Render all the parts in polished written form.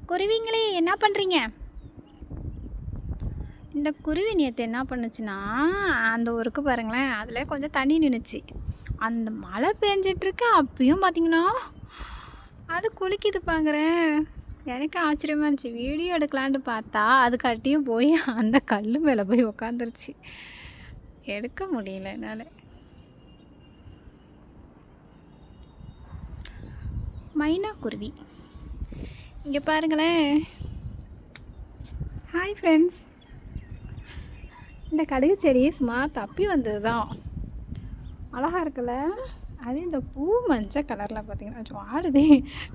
குருவிங்களே என்ன பண்ணுறீங்க? இந்த குருவி நேற்று என்ன பண்ணுச்சுன்னா, அந்த ஊருக்கு பாருங்களேன், அதில் கொஞ்சம் தண்ணி நின்றுச்சு. அந்த மழை பெஞ்சிட்ருக்கு, அப்பயும் பார்த்தீங்கன்னா அது குளிக்குது பாங்குறேன். எனக்கு ஆச்சரியமாக இருந்துச்சு. வீடியோ எடுக்கலான்ட்டு பார்த்தா அது கட்டியும் போய் அந்த கல் மேலே போய் உக்காந்துருச்சு. எடுக்க முடியல என்னால். மைனா குருவி இங்கே பாருங்களேன். Hi friends. இந்த கடுகு செடியை சும்மா தப்பி வந்தது தான். அழகாக இருக்குல்ல? அது இந்த பூ மஞ்சள் கலரில் பார்த்தீங்கன்னா கொஞ்சம் ஆடுதே,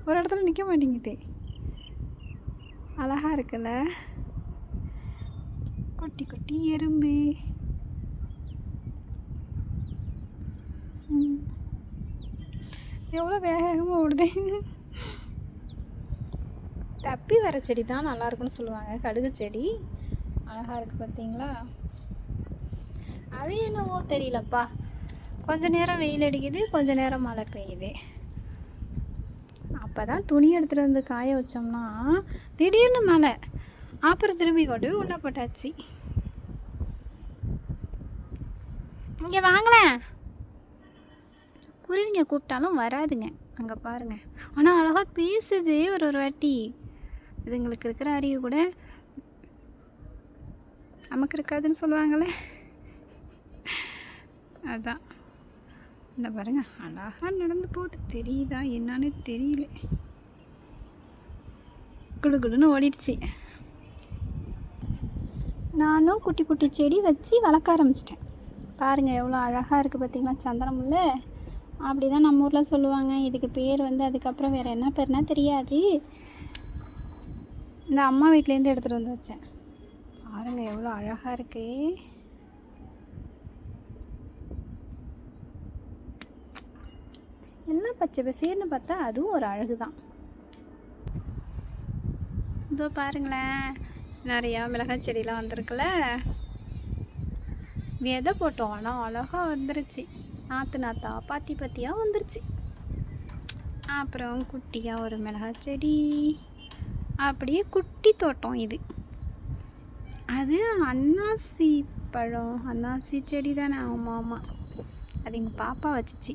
ஒரு இடத்துல நிற்க மாட்டேங்குதே. அழகாக இருக்குல்ல? குட்டி குட்டி எறும்பு. எவ்வளோ வேகமாக ஓடுது. தப்பி வர செடி தான் நல்லாயிருக்குன்னு சொல்லுவாங்க. கடுகு செடி அழகாக இருக்குது பார்த்தீங்களா? அது என்னவோ தெரியலப்பா, கொஞ்ச நேரம் வெயில் அடிக்குது, கொஞ்ச நேரம் மழை பெய்யுது. அப்போ தான் துணி எடுத்துகிட்டு வந்து காய வச்சோம்னா திடீர்னு மழை, அப்புறம் திரும்பி கொண்டு போய் உள்ள போட்டாச்சு. இங்கே வாங்களேன். குருவிங்க கூப்பிட்டாலும் வராதுங்க. அங்கே பாருங்கள். ஆனால் அழகாக பேசுது ஒரு வாட்டி. இதுங்களுக்கு இருக்கிற அறிவு கூட நமக்கு இருக்காதுன்னு சொல்லுவாங்களே, அதுதான். இந்த பாருங்க, அழகாக நடந்து போகுது. தெரியுதா என்னன்னு தெரியல. குடுகுடுன்னு ஓடிடுச்சு. நானும் குட்டி குட்டி செடி வச்சு வளர்க்க ஆரம்பிச்சிட்டேன். பாருங்கள் எவ்வளோ அழகாக இருக்குது பார்த்தீங்களா? சந்தனமுல்லை அப்படி தான் நம்ம ஊரில் சொல்லுவாங்க. இதுக்கு பேர் அதுக்கப்புறம் வேறு என்ன பேர்னா தெரியாது. இந்த அம்மா வீட்டிலேருந்து எடுத்துகிட்டு வந்து வச்சேன். பாருங்கள் எவ்வளோ அழகாக இருக்கு. எல்லாம் பச்சை பசேர்னு பார்த்தா அதுவும் ஒரு அழகு தான். இதோ பாருங்களேன், நிறையா மிளகாய் செடியெலாம் வந்திருக்குல்ல. விதை போட்டோம், ஆனால் அழகாக வந்துருச்சு. நாற்று பாத்தி பாத்தியாக வந்துருச்சு. அப்புறம் குட்டியாக ஒரு மிளகாய் செடி, அப்படியே குட்டி தோட்டம் இது. அது அன்னாசி பழம், அன்னாசி செடி தானே? ஆமாம் ஆமாம், அது எங்கள் பாப்பா வச்சிச்சு.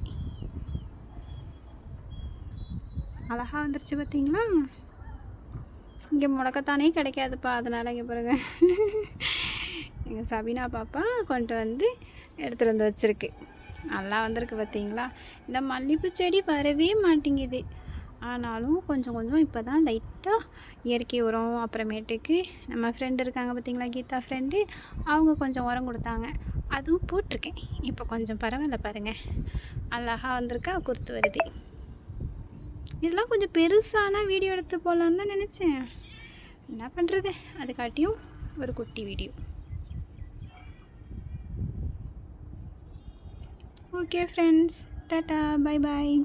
அழகாக வந்துருச்சு பார்த்தீங்களா? இங்கே முடக்கத்தானே கிடைக்காதுப்பா, அதனால் இங்கே பாருங்க எங்கள் சபீனா பாப்பா கொண்டு வந்து எடுத்துகிட்டு வந்து வச்சுருக்கு. நல்லா வந்திருக்கு பார்த்தீங்களா? இந்த மல்லிகைப்பூ செடி வரவே மாட்டேங்குது. ஆனாலும் கொஞ்சம் கொஞ்சம் இப்போ தான் லைட்டாக இயற்கை உரம், அப்புறமேட்டுக்கு நம்ம ஃப்ரெண்டு இருக்காங்க பார்த்தீங்களா, கீதா ஃப்ரெண்டு, அவங்க கொஞ்சம் உரம் கொடுத்தாங்க, அதுவும் போட்டிருக்கேன். இப்போ கொஞ்சம் பரவாயில்ல பாருங்கள், அழகாக வந்திருக்கா, குறுத்து வருது. இதெல்லாம் கொஞ்சம் பெருசான வீடியோ எடுத்து போகலான்னு தான் நினச்சேன். என்ன பண்ணுறது, அதுக்காட்டியும் ஒரு குட்டி video. Okay friends, tata, bye bye.